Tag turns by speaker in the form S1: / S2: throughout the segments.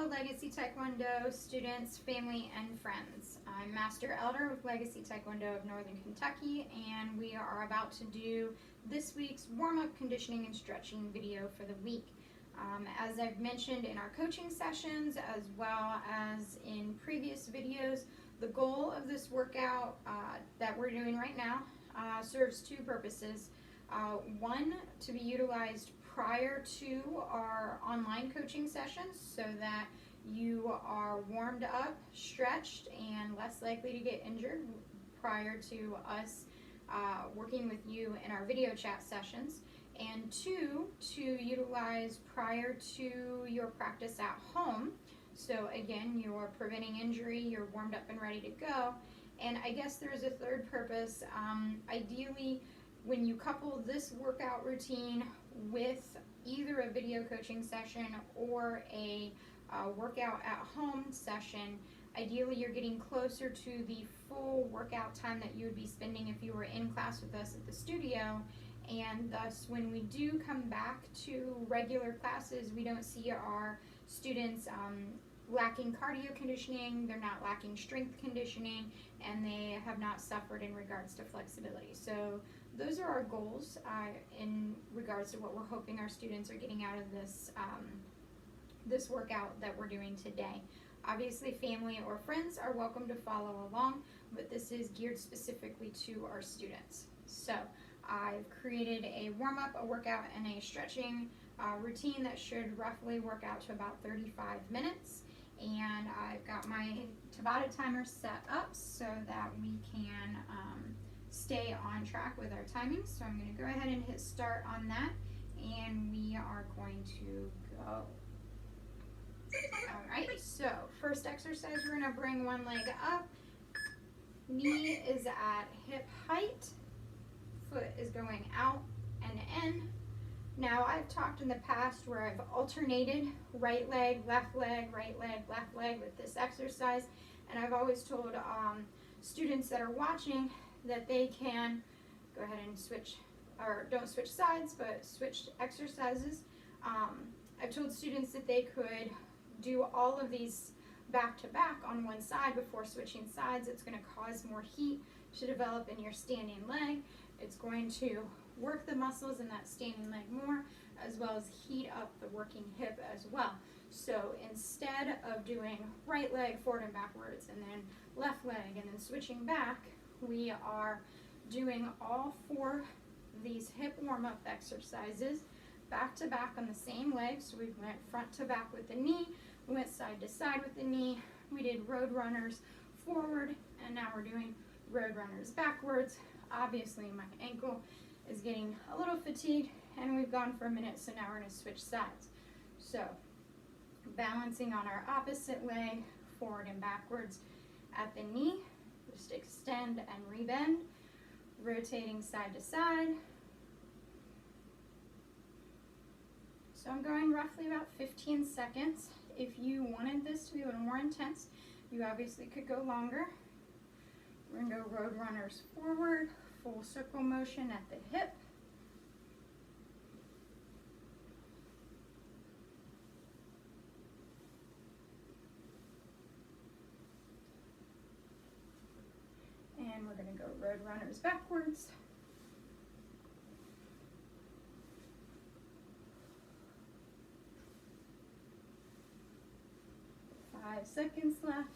S1: Legacy Taekwondo students, family, and friends. I'm Master Elder with Legacy Taekwondo of Northern Kentucky, and we are about to do this week's warm-up conditioning and stretching video for the week. As I've mentioned in our coaching sessions, as well as in previous videos, the goal of this workout that we're doing right now serves two purposes. One, to be utilized prior to our online coaching sessions so that you are warmed up, stretched, and less likely to get injured prior to us working with you in our video chat sessions. And two, to utilize prior to your practice at home. So again, you're preventing injury, you're warmed up and ready to go. And I guess there's a third purpose. Ideally, when you couple this workout routine with either a video coaching session or a workout at home session, ideally you're getting closer to the full workout time that you would be spending if you were in class with us at the studio. And thus, when we do come back to regular classes, we don't see our students lacking cardio conditioning, they're not lacking strength conditioning, and they have not suffered in regards to flexibility. So those are our goals in regards to what we're hoping our students are getting out of this, this workout that we're doing today. Obviously, family or friends are welcome to follow along, but this is geared specifically to our students. So I've created a warm-up, a workout, and a stretching routine that should roughly work out to about 35 minutes. And I've got my Tabata timer set up so that we can stay on track with our timing. So I'm going to go ahead and hit start on that, and we are going to go. Alright, so first exercise, we're going to bring one leg up. Knee is at hip height. Foot is going out and in. Now, I've talked in the past where I've alternated right leg, left leg with this exercise, and I've always told students that are watching that they can go ahead and switch, or don't switch sides, but switch exercises. I've told students that they could do all of these back to back on one side before switching sides. It's going to cause more heat to develop in your standing leg. It's going to work the muscles in that standing leg more, as well as heat up the working hip as well. So instead of doing right leg forward and backwards and then left leg and then switching back, we are doing all four of these hip warm-up exercises back to back on the same leg. So we went front to back with the knee, we went side to side with the knee, we did road runners forward, and now we're doing road runners backwards. Obviously my ankle is getting a little fatigued, and we've gone for a minute, so now we're going to switch sides. So balancing on our opposite leg, forward and backwards at the knee, just extend and rebend, rotating side to side. So I'm going roughly about 15 seconds. If you wanted this to be a little more intense, you obviously could go longer. We're going to go road runners forward, full circle motion at the hip. And we're going to go road runners backwards. Five seconds left.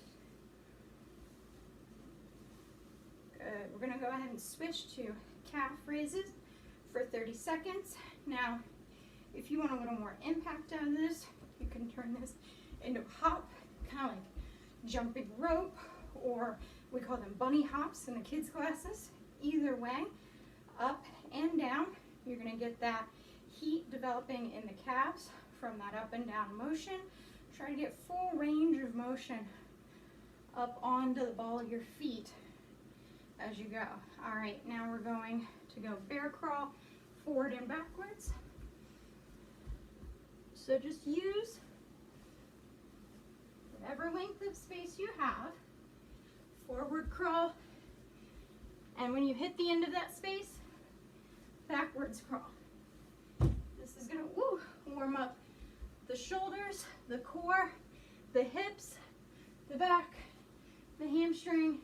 S1: We're going to go ahead and switch to calf raises for 30 seconds. Now, if you want a little more impact out of this, you can turn this into a hop, kind of like jumping rope, or we call them bunny hops in the kids' classes. Either way, up and down, you're going to get that heat developing in the calves from that up and down motion. Try to get full range of motion up onto the ball of your feet as you go. All right, now we're going to go bear crawl forward and backwards. So just use whatever length of space you have. Forward crawl, and when you hit the end of that space, backwards crawl. This is going to warm up the shoulders, the core, the hips, the back, the hamstring,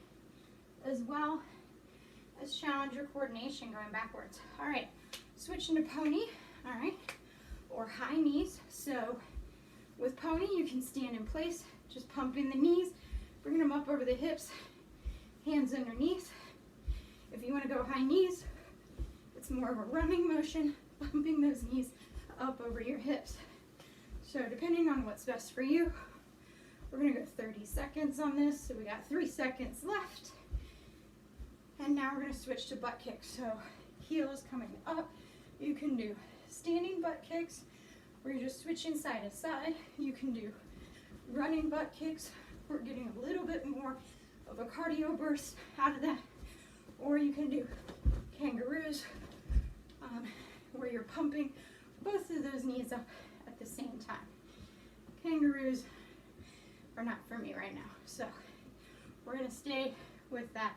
S1: as well as challenge your coordination going backwards. All right, switching to pony, all right, or high knees. So with pony, you can stand in place, just pumping the knees, bringing them up over the hips, hands underneath. If you want to go high knees, it's more of a running motion, bumping those knees up over your hips. So depending on what's best for you, we're going to go 30 seconds on this. So we got 3 seconds left. And now we're going to switch to butt kicks. So heels coming up. You can do standing butt kicks where you're just switching side to side. You can do running butt kicks. We're getting a little bit more of a cardio burst out of that. Or you can do kangaroos where you're pumping both of those knees up at the same time. Kangaroos are not for me right now. So we're going to stay with that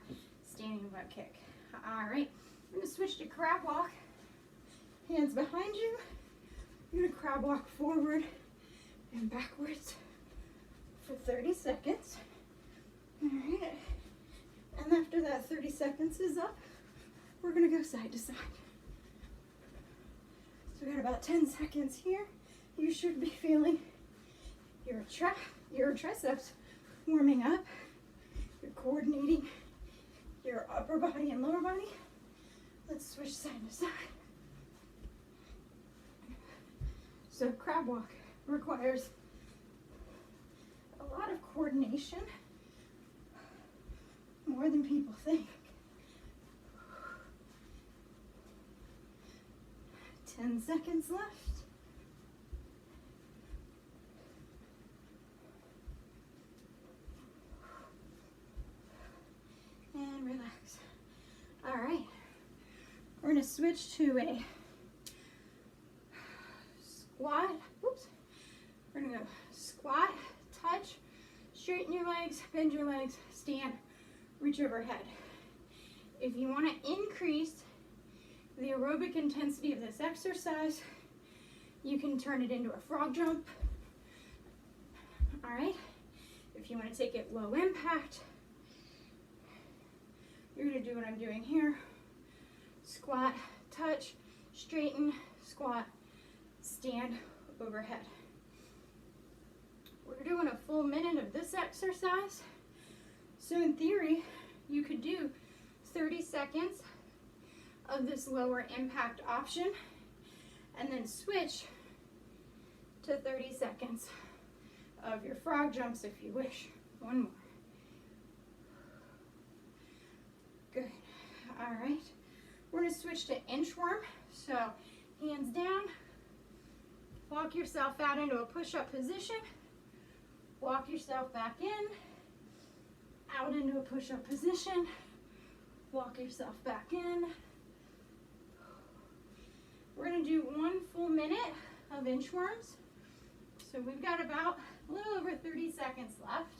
S1: standing butt kick. All right, we're going to switch to crab walk. Hands behind you. You're going to crab walk forward and backwards for 30 seconds. All right, and after that 30 seconds is up, we're going to go side to side. So we got about 10 seconds here. You should be feeling your triceps warming up. You're coordinating your upper body and lower body. Let's switch side to side. So crab walk requires a lot of coordination, more than people think. 10 seconds left. And relax. All right. We're going to switch to a squat. Oops. We're going to go squat, touch, straighten your legs, bend your legs, stand, reach overhead. If you want to increase the aerobic intensity of this exercise, you can turn it into a frog jump. All right. If you want to take it low impact, you're going to do what I'm doing here. Squat, touch, straighten, squat, stand, overhead. We're doing a full minute of this exercise. So in theory, you could do 30 seconds of this lower impact option and then switch to 30 seconds of your frog jumps if you wish. One more. Good. All right. We're going to switch to inchworm. So hands down. Walk yourself out into a push-up position. Walk yourself back in. Out into a push-up position. Walk yourself back in. We're going to do 1 full minute of inchworms. So we've got about a little over 30 seconds left.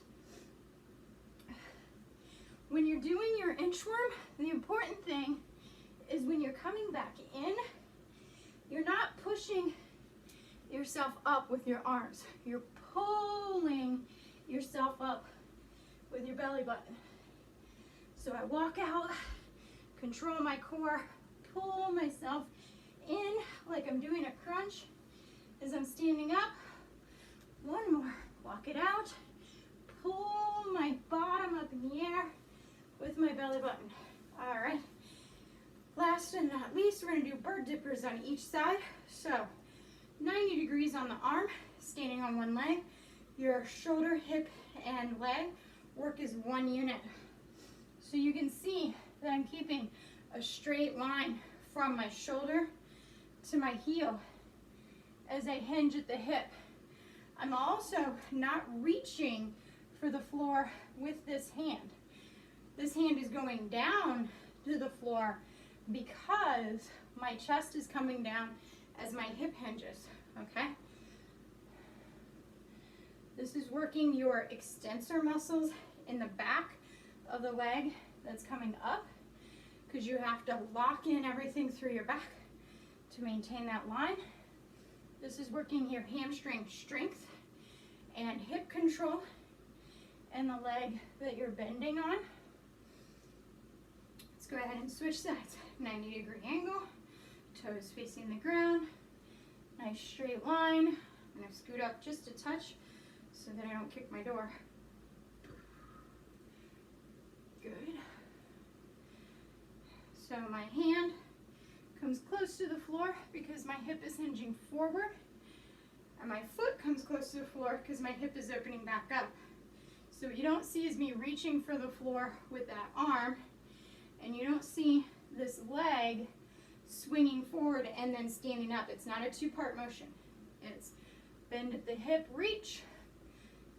S1: When you're doing your inchworm, the important thing is when you're coming back in, you're not pushing yourself up with your arms. You're pulling yourself up with your belly button. So I walk out, control my core, pull myself in like I'm doing a crunch as I'm standing up. One more. Walk it out. Pull my bottom up in the air with my belly button. All right. Last and not least, we're going to do bird dippers on each side. So 90 degrees on the arm, standing on one leg. Your shoulder, hip, and leg work as one unit. So you can see that I'm keeping a straight line from my shoulder to my heel as I hinge at the hip. I'm also not reaching for the floor with this hand. This hand is going down to the floor because my chest is coming down as my hip hinges, okay? This is working your extensor muscles in the back of the leg that's coming up because you have to lock in everything through your back to maintain that line. This is working your hamstring strength and hip control and the leg that you're bending on. Let's go ahead and switch sides. 90-degree angle, toes facing the ground, nice straight line. I'm gonna scoot up just a touch so that I don't kick my door. Good. So my hand comes close to the floor because my hip is hinging forward, and my foot comes close to the floor because my hip is opening back up. So what you don't see is me reaching for the floor with that arm, and you don't see this leg swinging forward and then standing up. It's not a two-part motion. It's bend at the hip, reach,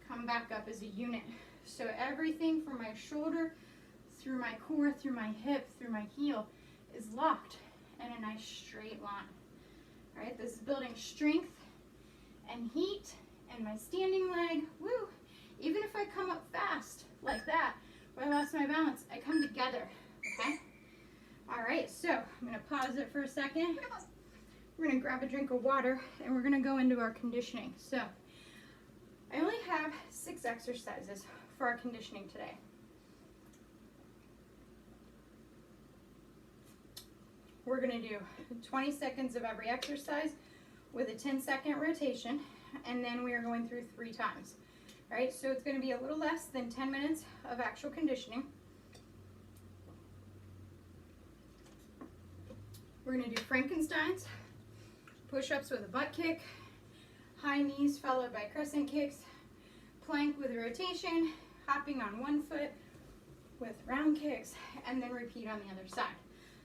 S1: come back up as a unit. So everything from my shoulder, through my core, through my hip, through my heel is locked in a nice straight line. All right, this is building strength and heat, and my standing leg, woo, even if I come up fast like that, where I lost my balance, I come together, okay? All right, so I'm gonna pause it for a second. We're gonna grab a drink of water and we're gonna go into our conditioning. So I only have 6 exercises for our conditioning today. We're gonna do 20 seconds of every exercise with a 10-second rotation, and then we are going through 3 times. All right, so it's gonna be a little less than 10 minutes of actual conditioning. We're gonna do Frankensteins, push-ups with a butt kick, high knees followed by crescent kicks, plank with a rotation, hopping on one foot with round kicks, and then repeat on the other side.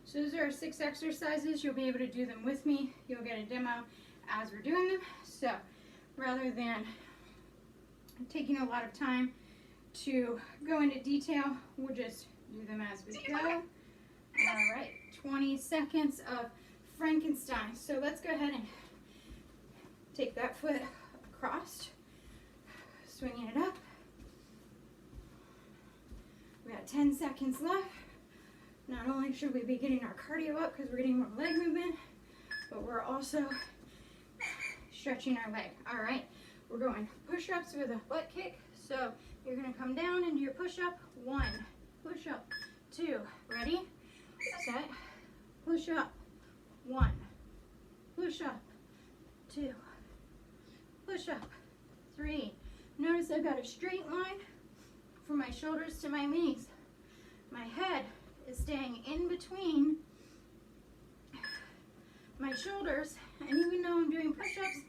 S1: So those are our 6 exercises. You'll be able to do them with me. You'll get a demo as we're doing them. So rather than taking a lot of time to go into detail, we'll just do them as we go. All right, 20 seconds of Frankenstein. So let's go ahead and take that foot across, swinging it up. We got 10 seconds left. Not only should we be getting our cardio up because we're getting more leg movement, but we're also stretching our leg. All right, we're going push-ups with a butt kick. So you're gonna come down into your push-up. 1, push-up, 2, ready, set, push-up, 1, push-up, 2, push-up, 3. Notice I've got a straight line from my shoulders to my knees. My head is staying in between my shoulders, and even though I'm doing push-ups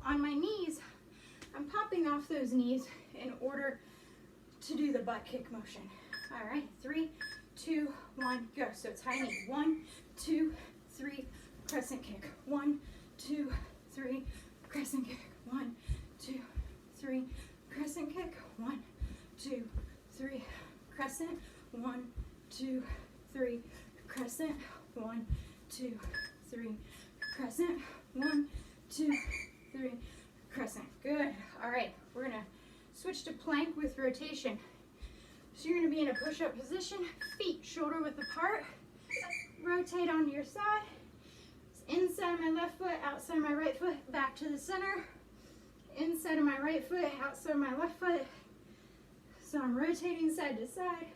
S1: on my knees, I'm popping off those knees in order to do the butt kick motion. All right, 3, 2, 1, go. So it's high knee. 1, 2, 3, crescent kick. 1, 2, 3, crescent kick. 1, 2, 3, crescent kick. 1, 2, 3, crescent. 1, 2, 3, crescent. 1, 2, 3, crescent. 1, 2, 3, crescent. Good. All right, we're gonna switch to plank with rotation. So you're gonna be in a push-up position, feet shoulder width apart. Rotate onto your side. Inside of my left foot, outside of my right foot, back to the center. Inside of my right foot, outside of my left foot. So I'm rotating side to side,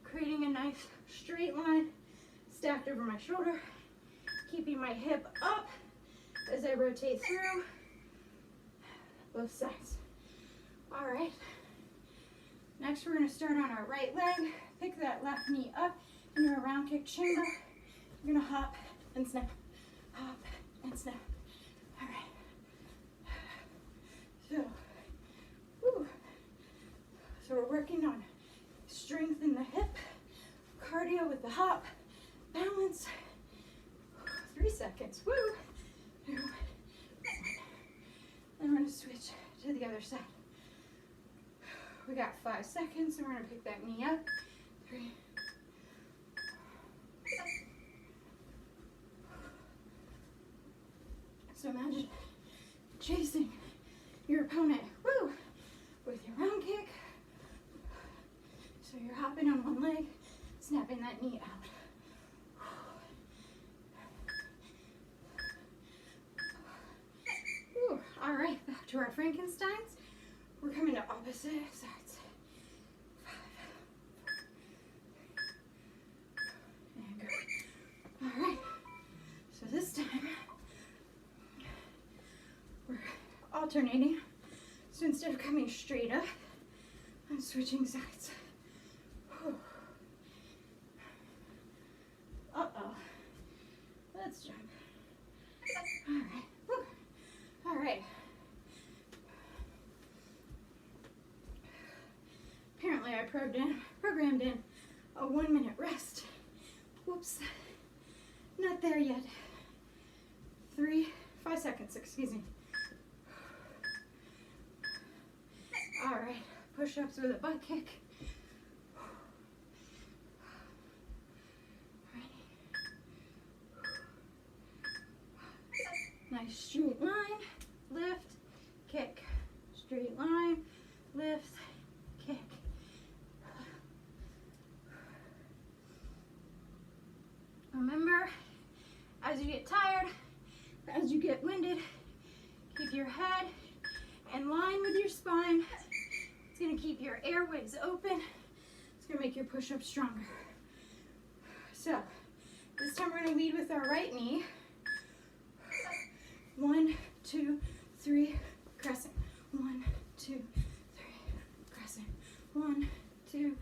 S1: creating a nice straight line stacked over my shoulder, keeping my hip up as I rotate through both sides. All right, next we're gonna start on our right leg. Pick that left knee up into a round kick chamber. You're gonna hop and snap, hop and snap. All right, so, so we're working on strength in the hip, cardio with the hop, balance. 3 seconds, woo. 2, 1. Then we're gonna switch to the other side. We got 5 seconds, and we're gonna pick that knee up. 3. So imagine chasing your opponent, woo, with your round kick. So you're hopping on one leg, snapping that knee out. All right, back to our Frankensteins. We're coming to opposite sides. 5, 4, and go. All right. So this time, we're alternating. So instead of coming straight up, I'm switching sides. Uh-oh. Let's jump. All right. Whew. All right. Apparently I programmed in a 1-minute rest. Whoops. Not there yet. 5 seconds, excuse me. All right. Push-ups with a butt kick. Nice straight line, lift, kick. Straight line, lift, kick. Remember, as you get tired, as you get winded, keep your head in line with your spine. It's gonna keep your airways open. It's gonna make your push-up stronger. So, this time we're gonna lead with our right knee. 1, 2, 3, crescent. 1, 2, 3, crescent. 1, 2,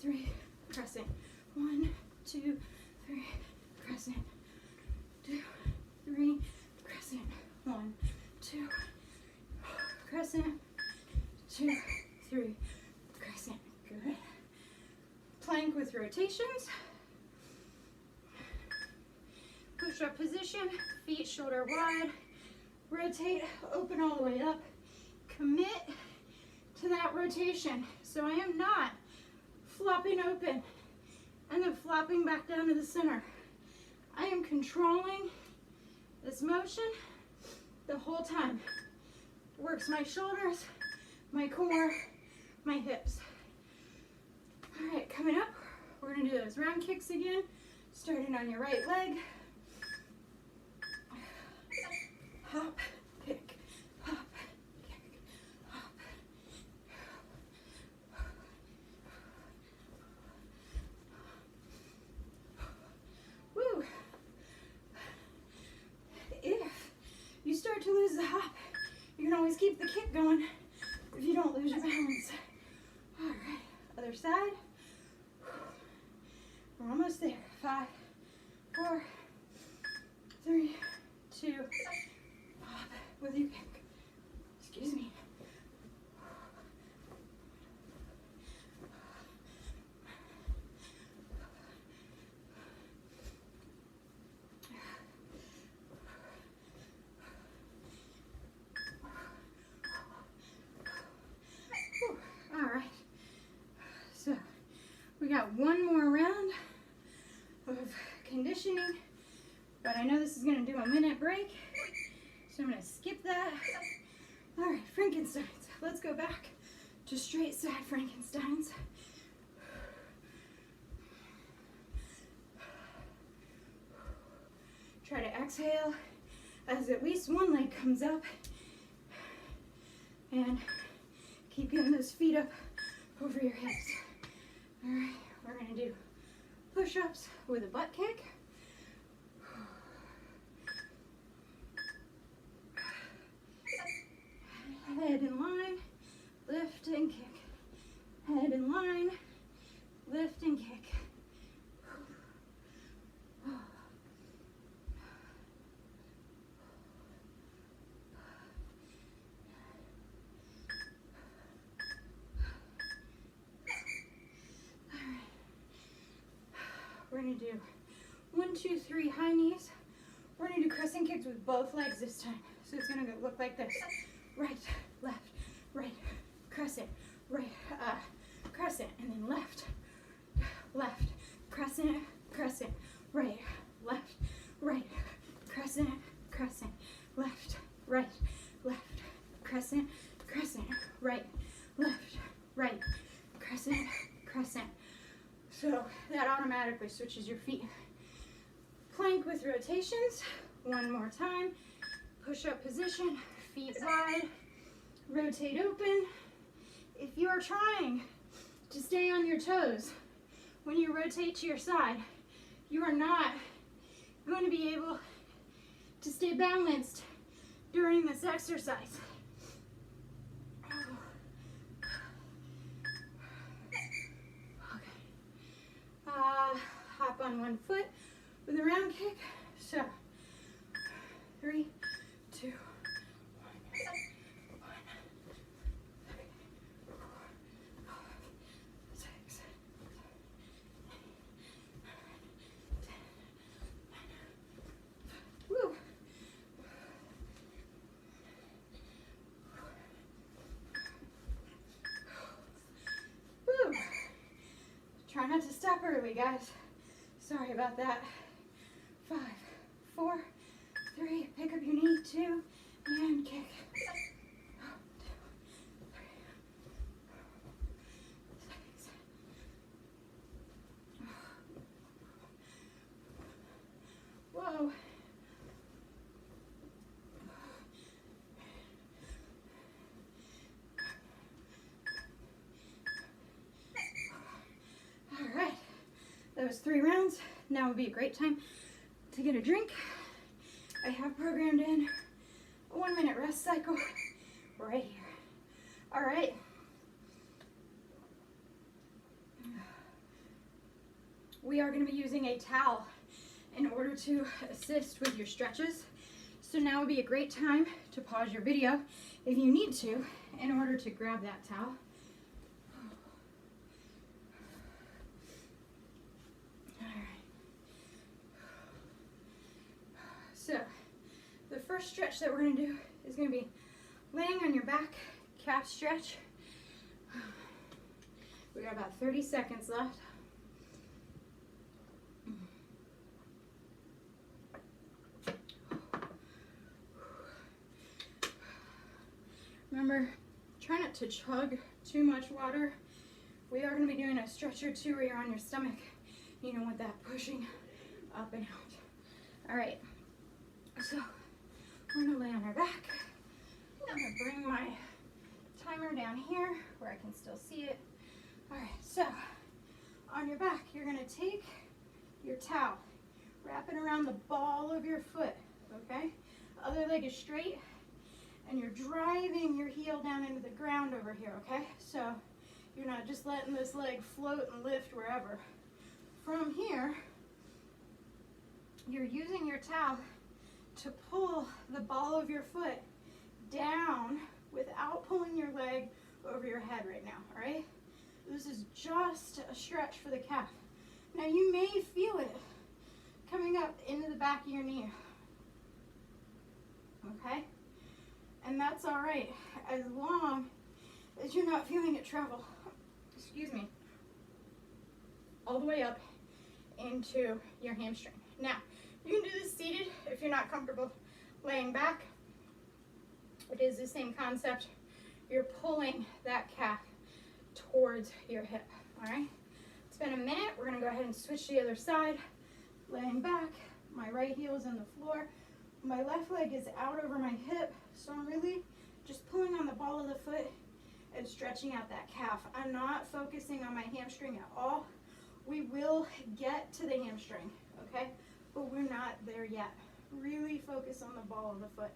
S1: 3, crescent. 1, 2, 3, crescent. 2, 3, crescent. 1, 2, crescent. 2, 3, crescent. Good. Plank with rotations. Push-up position, feet shoulder wide. Rotate, open all the way up. Commit to that rotation. So I am not flopping open and then flopping back down to the center. I am controlling this motion the whole time. Works my shoulders, my core, my hips. All right, coming up, we're gonna do those round kicks again, starting on your right leg. Hop, kick, hop, kick, hop. Woo! If you start to lose the hop, you can always keep the kick going if you don't lose your balance. All right, other side. We're almost there. 5, 4, 3, 2, hop with your kick. Excuse me. All right. So we got one more round of conditioning, but I know this is going to do a minute break, so I'm going to skip that. All right, Frankensteins. Let's go back to straight side Frankensteins. Try to exhale as at least one leg comes up, and keep getting those feet up over your hips. All right, we're going to do push-ups with a butt kick. Head in line, lift and kick. Head in line, lift and kick. We're going to do 1, 2, 3 high knees. We're going to do crescent kicks with both legs this time. So it's going to look like this. Right, left, right, crescent, right, crescent, and then left, left, crescent, crescent, right, left, right, crescent, crescent, left, right, left, crescent, crescent, right, left, right, crescent, crescent. So that automatically switches your feet. Plank with rotations. One more time. Push-up position, feet wide. Rotate open. If you are trying to stay on your toes when you rotate to your side, you are not going to be able to stay balanced during this exercise. Hop on one foot with a round kick. So, 3, 2, 1, 6, 10. Woo. Woo. Try not to stop early, guys. Sorry about that. 5, 4, 3, pick up your knee, 2, and kick. 2, 3, 6. Whoa. All right, that was 3 rounds. Now would be a great time to get a drink. I have programmed in a 1-minute rest cycle right here. All right. We are going to be using a towel in order to assist with your stretches. So now would be a great time to pause your video if you need to in order to grab that towel. So, the first stretch that we're going to do is going to be laying on your back, calf stretch. We got about 30 seconds left. Remember, try not to chug too much water. We are going to be doing a stretch or two where you're on your stomach. You don't want that pushing up and out. All right. So, we're going to lay on our back. I'm going to bring my timer down here where I can still see it. All right, so on your back, you're going to take your towel, wrap it around the ball of your foot, okay? Other leg is straight, and you're driving your heel down into the ground over here, okay? So you're not just letting this leg float and lift wherever. From here, you're using your towel to pull the ball of your foot down without pulling your leg over your head right now, all right? This is just a stretch for the calf. Now you may feel it coming up into the back of your knee, okay? And that's all right, as long as you're not feeling it travel, excuse me, all the way up into your hamstring. Now, you can do this seated if you're not comfortable laying back. It is the same concept. You're pulling that calf towards your hip, all right? It's been a minute. We're gonna go ahead and switch to the other side. Laying back, my right heel is on the floor. My left leg is out over my hip, so I'm really just pulling on the ball of the foot and stretching out that calf. I'm not focusing on my hamstring at all. We will get to the hamstring, okay? But we're not there yet. Really focus on the ball of the foot.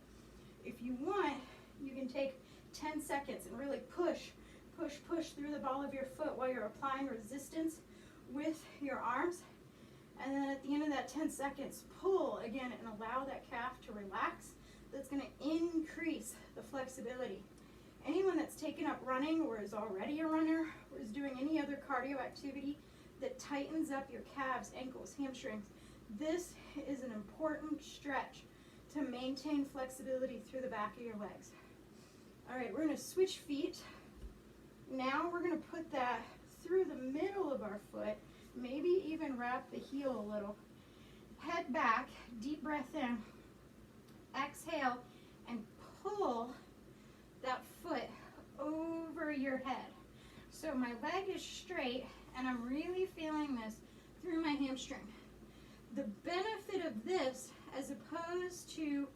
S1: If you want, you can take 10 seconds and really push through the ball of your foot while you're applying resistance with your arms. And then at the end of that 10 seconds, pull again and allow that calf to relax. That's going to increase the flexibility. Anyone that's taken up running or is already a runner or is doing any other cardio activity that tightens up your calves, ankles, hamstrings, this is an important stretch to maintain flexibility through the back of your legs. All right, we're going to switch feet. Now we're going to put that through the middle of our foot, maybe even wrap the heel a little. Head back, deep breath in, exhale, and pull that foot over your head. So my leg is straight, and I'm really feeling this through my hamstring. The benefit of this, as opposed to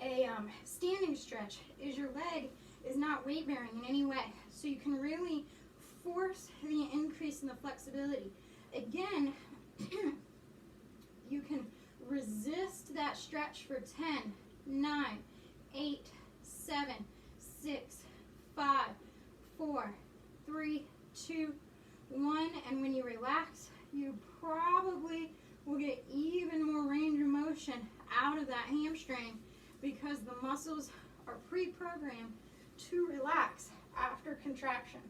S1: a standing stretch, is your leg is not weight bearing in any way. So you can really force the increase in the flexibility. Again, you can resist that stretch for 10, 9, 8, 7, 6, 5, 4, 3, 2, 1. And when you relax, you probably will get even more range of motion out of that hamstring because the muscles are pre-programmed to relax after contraction.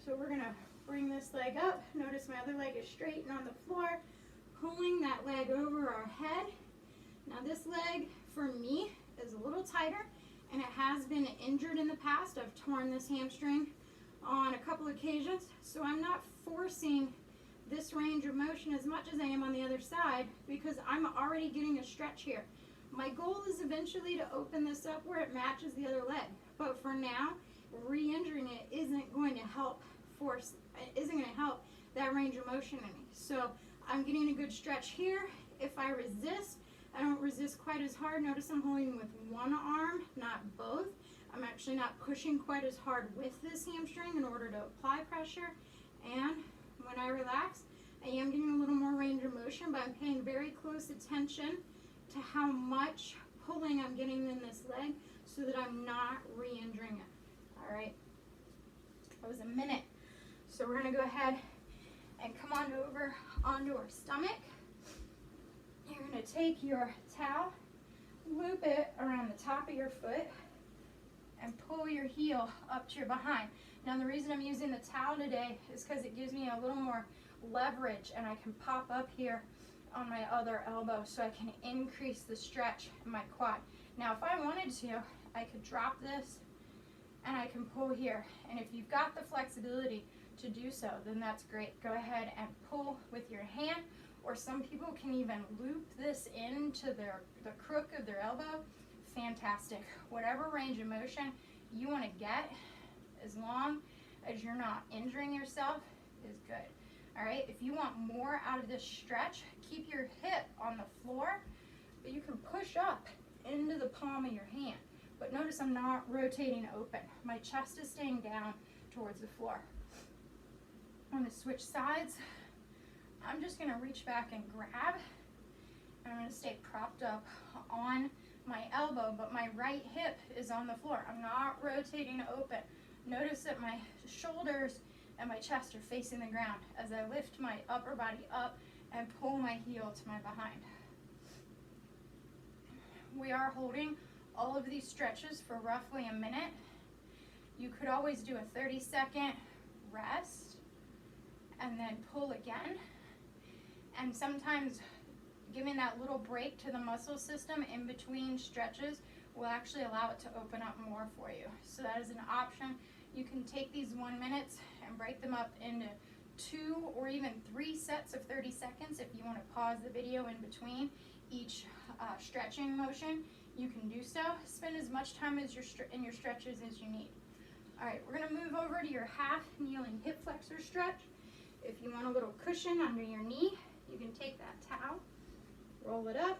S1: So we're gonna bring this leg up. Notice my other leg is straight and on the floor, pulling that leg over our head. Now this leg, for me, is a little tighter, and it has been injured in the past. I've torn this hamstring on a couple occasions, so I'm not forcing this range of motion as much as I am on the other side because I'm already getting a stretch here. My goal is eventually to open this up where it matches the other leg, but for now, re-injuring it isn't going to help that range of motion in me. So I'm getting a good stretch here. If I resist, I don't resist quite as hard. Notice I'm holding with one arm, not both. I'm actually not pushing quite as hard with this hamstring in order to apply pressure. And when I relax, I am getting a little more range of motion, but I'm paying very close attention to how much pulling I'm getting in this leg so that I'm not re-injuring it. All right, that was a minute. So we're gonna go ahead and come on over onto our stomach. You're gonna take your towel, loop it around the top of your foot, and pull your heel up to your behind. Now the reason I'm using the towel today is because it gives me a little more leverage and I can pop up here on my other elbow so I can increase the stretch in my quad. Now if I wanted to, I could drop this and I can pull here. And if you've got the flexibility to do so, then that's great. Go ahead and pull with your hand, or some people can even loop this into the crook of their elbow. Fantastic. Whatever range of motion you want to get, as long as you're not injuring yourself, is good. All right, if you want more out of this stretch, keep your hip on the floor, but you can push up into the palm of your hand. But notice I'm not rotating open. My chest is staying down towards the floor. I'm going to switch sides. I'm just going to reach back and grab, and I'm going to stay propped up on my elbow, but my right hip is on the floor. I'm not rotating open. Notice that my shoulders and my chest are facing the ground as I lift my upper body up and pull my heel to my behind. We are holding all of these stretches for roughly a minute. You could always do a 30-second rest and then pull again. And sometimes giving that little break to the muscle system in between stretches will actually allow it to open up more for you. So that is an option. You can take these 1 minutes and break them up into 2 or even 3 sets of 30 seconds. If you want to pause the video in between each stretching motion, you can do so. Spend as much time as in your stretches as you need. All right, we're going to move over to your half kneeling hip flexor stretch. If you want a little cushion under your knee, you can take that towel, roll it up.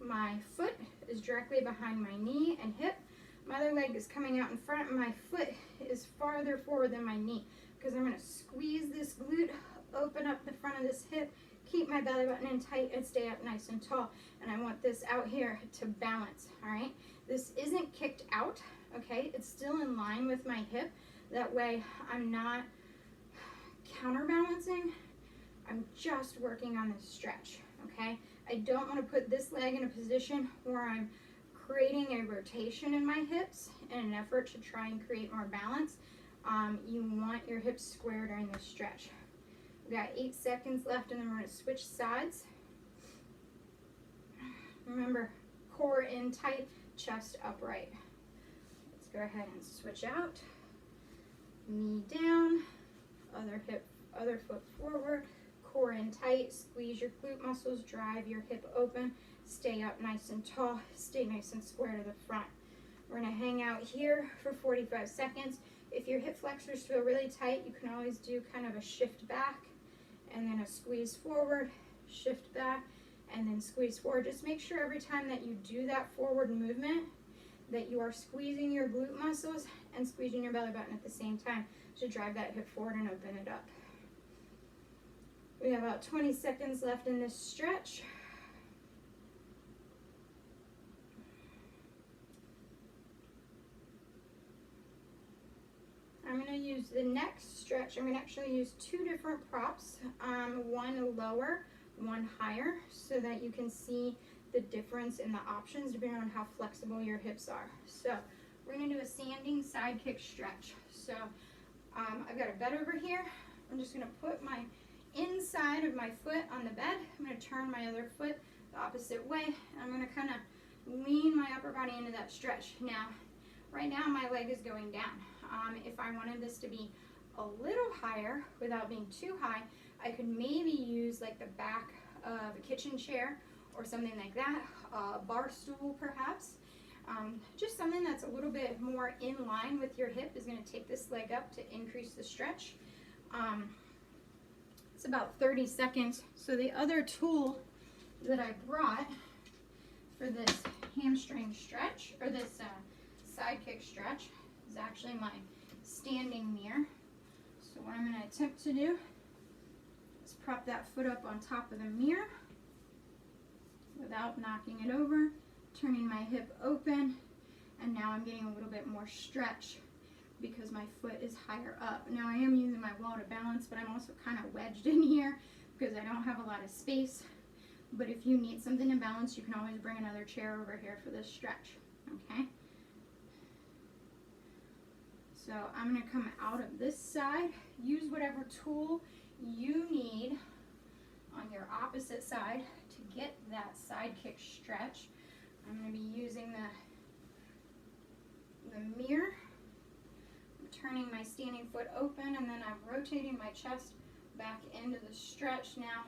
S1: My foot is directly behind my knee and hip. My other leg is coming out in front, and my foot is farther forward than my knee because I'm going to squeeze this glute, open up the front of this hip, keep my belly button in tight, and stay up nice and tall. And I want this out here to balance, all right? This isn't kicked out, okay? It's still in line with my hip. That way I'm not counterbalancing. I'm just working on this stretch, okay? I don't want to put this leg in a position where I'm creating a rotation in my hips in an effort to try and create more balance. You want your hips square during this stretch. We got 8 seconds left, and then we're going to switch sides. Remember, core in tight, chest upright. Let's go ahead and switch out. Knee down, other foot forward, core in tight, squeeze your glute muscles, drive your hip open, stay up nice and tall, stay nice and square to the front. We're going to hang out here for 45 seconds. If your hip flexors feel really tight, you can always do kind of a shift back and then a squeeze forward, shift back, and then squeeze forward. Just make sure every time that you do that forward movement that you are squeezing your glute muscles and squeezing your belly button at the same time to drive that hip forward and open it up. We have about 20 seconds left in this stretch. I'm going to use the next stretch. I'm going to actually use two different props, one lower, one higher, so that you can see the difference in the options depending on how flexible your hips are. So we're going to do a standing side kick stretch. So I've got a bed over here. I'm just going to put my inside of my foot on the bed. I'm going to turn my other foot the opposite way. And I'm going to kind of lean my upper body into that stretch. Now, right now my leg is going down. If I wanted this to be a little higher without being too high, I could maybe use like the back of a kitchen chair or something like that, a bar stool perhaps. Just something that's a little bit more in line with your hip is going to take this leg up to increase the stretch. It's about 30 seconds. So the other tool that I brought for this hamstring stretch, or this side kick stretch, is actually my standing mirror. So what I'm going to attempt to do is prop that foot up on top of the mirror without knocking it over, turning my hip open, and now I'm getting a little bit more stretch because my foot is higher up. Now I am using my wall to balance, but I'm also kind of wedged in here because I don't have a lot of space. But if you need something to balance, you can always bring another chair over here for this stretch, okay? So I'm going to come out of this side. Use whatever tool you need on your opposite side to get that side kick stretch. I'm going to be using the mirror. I'm turning my standing foot open, and then I'm rotating my chest back into the stretch. Now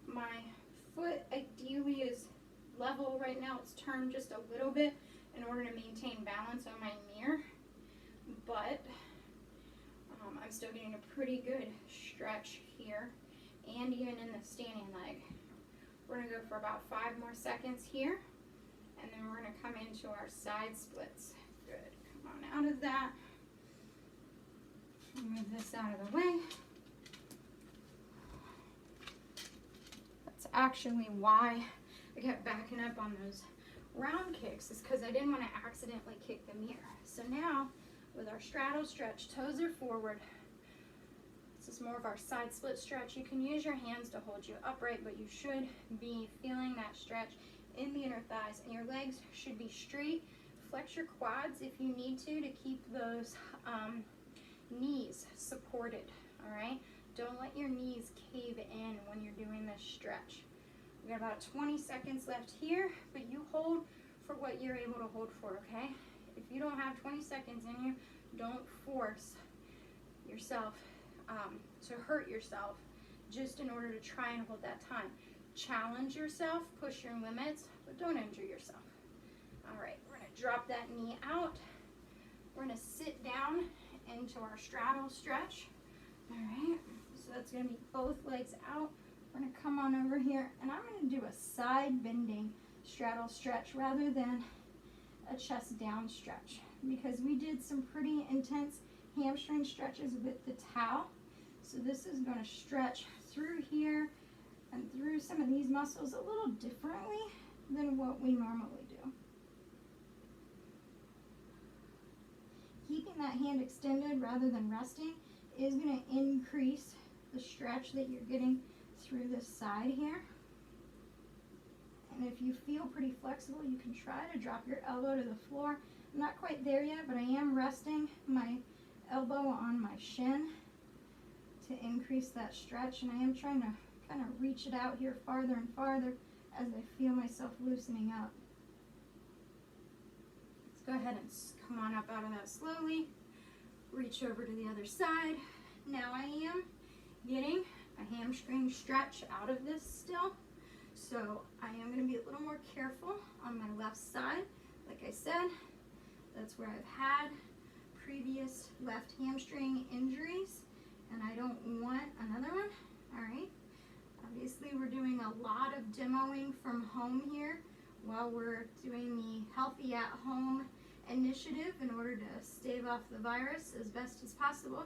S1: my foot ideally is level right now. It's turned just a little bit in order to maintain balance on my mirror. But I'm still getting a pretty good stretch here, and even in the standing leg. We're going to go for about 5 more seconds here, and then we're going to come into our side splits. Good. Come on out of that. Move this out of the way. That's actually why I kept backing up on those round kicks, is because I didn't want to accidentally kick the mirror. So now, with our straddle stretch, toes are forward. This is more of our side split stretch. You can use your hands to hold you upright, but you should be feeling that stretch in the inner thighs, and your legs should be straight. Flex your quads if you need to keep those knees supported, all right? Don't let your knees cave in when you're doing this stretch. We got about 20 seconds left here, but you hold for what you're able to hold for, okay? If you don't have 20 seconds in you, don't force yourself to hurt yourself just in order to try and hold that time. Challenge yourself, push your limits, but don't injure yourself. All right, we're going to drop that knee out. We're going to sit down into our straddle stretch. All right, so that's going to be both legs out. We're going to come on over here, and I'm going to do a side bending straddle stretch rather than a chest down stretch, because we did some pretty intense hamstring stretches with the towel. So this is going to stretch through here and through some of these muscles a little differently than what we normally do. Keeping that hand extended rather than resting is going to increase the stretch that you're getting through this side here. And if you feel pretty flexible, you can try to drop your elbow to the floor. I'm not quite there yet, but I am resting my elbow on my shin to increase that stretch, and I am trying to kind of reach it out here farther and farther as I feel myself loosening up. Let's go ahead and come on up out of that slowly. Reach over to the other side. Now I am getting a hamstring stretch out of this still. So I am going to be a little more careful on my left side. Like I said, that's where I've had previous left hamstring injuries, and I don't want another one. All right. Obviously, we're doing a lot of demoing from home here while we're doing the healthy at home initiative in order to stave off the virus as best as possible.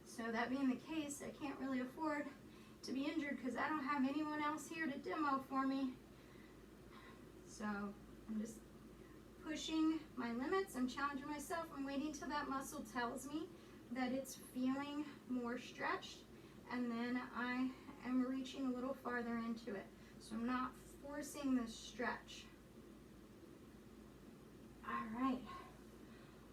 S1: So that being the case, I can't really afford to be injured because I don't have anyone else here to demo for me. So I'm just pushing my limits. I'm challenging myself. I'm waiting till that muscle tells me that it's feeling more stretched, and then I am reaching a little farther into it. So I'm not forcing the stretch. All right.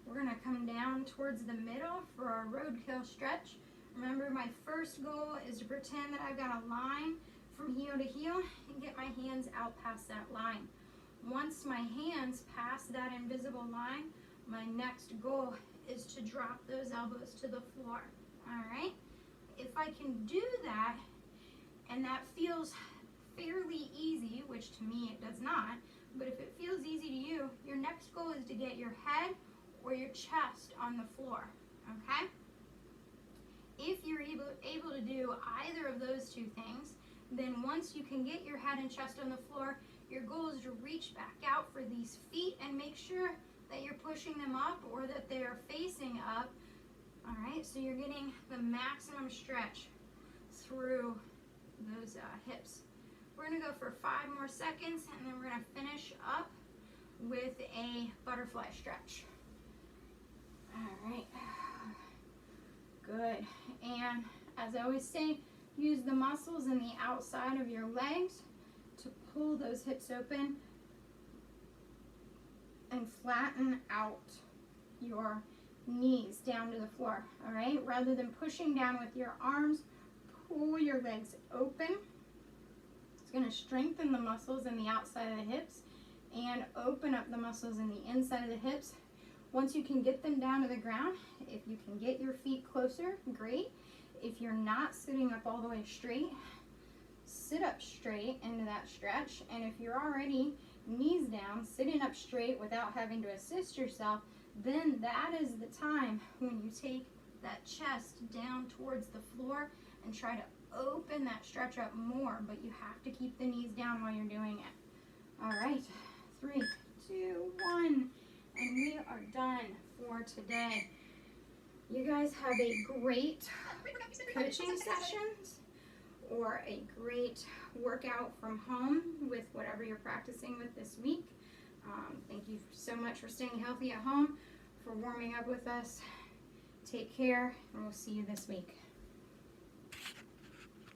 S1: We're gonna come down towards the middle for our roadkill stretch. Remember, my first goal is to pretend that I've got a line from heel to heel and get my hands out past that line. Once my hands pass that invisible line, my next goal is to drop those elbows to the floor. All right? If I can do that, and that feels fairly easy, which to me it does not, but if it feels easy to you, your next goal is to get your head or your chest on the floor, okay? If you're able to do either of those two things, then once you can get your head and chest on the floor, your goal is to reach back out for these feet and make sure that you're pushing them up or that they're facing up. All right, so you're getting the maximum stretch through those hips. We're gonna go for 5 more seconds, and then we're gonna finish up with a butterfly stretch. All right, good. And as I always say, use the muscles in the outside of your legs to pull those hips open and flatten out your knees down to the floor, all right? Rather than pushing down with your arms, pull your legs open. It's gonna strengthen the muscles in the outside of the hips and open up the muscles in the inside of the hips. Once you can get them down to the ground, if you can get your feet closer, great. If you're not sitting up all the way straight, sit up straight into that stretch. And if you're already knees down, sitting up straight without having to assist yourself, then that is the time when you take that chest down towards the floor and try to open that stretch up more, but you have to keep the knees down while you're doing it. All right, 3, 2, 1, and we are done for today. You guys have a great coaching sessions or a great workout from home with whatever you're practicing with this week. Thank you so much for staying healthy at home, for warming up with us. Take care, and we'll see you this week.